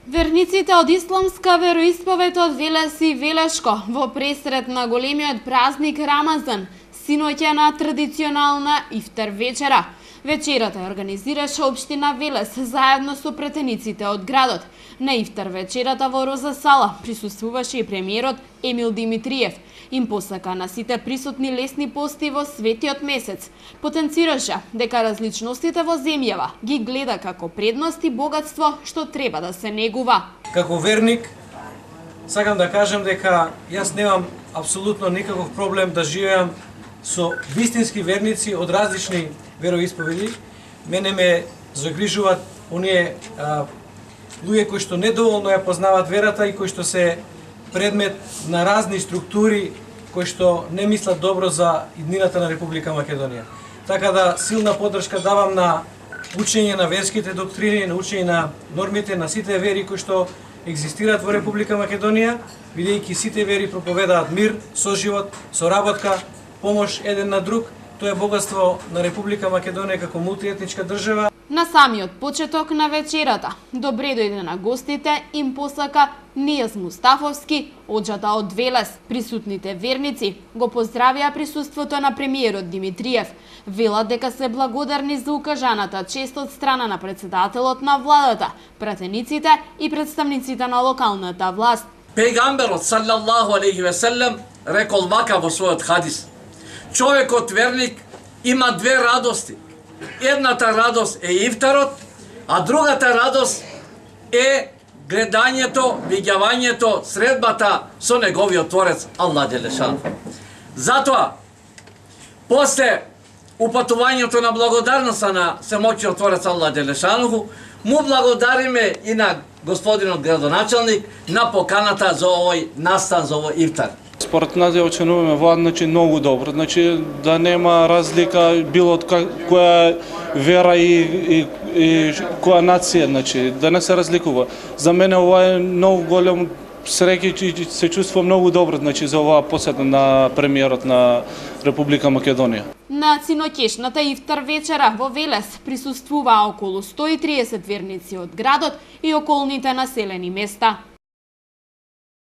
Верниците од исламска вероисповед од Велес и Велешко во пресред на големиот празник Рамазан синоќа на традиционална ифтар вечера. Вечерата организираше општина Велес заедно со претениците од градот. На ифтар вечерата во Роза сала присуствуваше и премиерот Емил Димитриев. Им посака на сите присутни лесни пости во светиот месец. Потенцираше дека различностите во земјава ги гледа како предност и богатство што треба да се негува. Како верник, сакам да кажам дека јас немам апсолутно никаков проблем да живеам со вистински верници од различни вероисповеди. Мене ме загрижуваат оние луѓе кои што недоволно ја познаваат верата и кои што се предмет на разни структури кои што не мислат добро за иднината на Република Македонија. Така да силна поддршка давам на учење на верските доктрини, на учење на нормите на сите вери кои што екзистираат во Република Македонија, бидејќи сите вери проповедаат мир, соживот, соработка, помош еден на друг. Тоа е богатство на Република Македонија како мултиетничка држава. На самиот почеток на вечерата, добре дојде на гостите, им посака Нијаз Мустафовски, оџата од Велес. Присутните верници го поздравија присуството на премиерот Димитриев. Велат дека се благодарни за укажаната чест од страна на председателот на владата, пратениците и представниците на локалната власт. Пејгамберот саллаллаху алейхи ве селем рекол вака во својот хадис: човекот верник има две радости. Едната радост е ифтарот, а другата радост е гледањето, видјавањето, средбата со неговиот творец Аллах Джелешан. Затоа, после упатувањето на благодарноста на семоќниот творец Аллах Джелешануху, му благодариме и на господинот градоначалник на поканата за овој настан, за овој ифтар. Според нас ја оценуваме влад, многу добро, да нема разлика било од која вера и која нација, да не се разликува. За мене ова е многу голем среќа и се чувствувам многу добро, за оваа посета на премиерот на Република Македонија. На синоќешната ифтар вечера во Велес присуствуваа околу 130 верници од градот и околните населени места.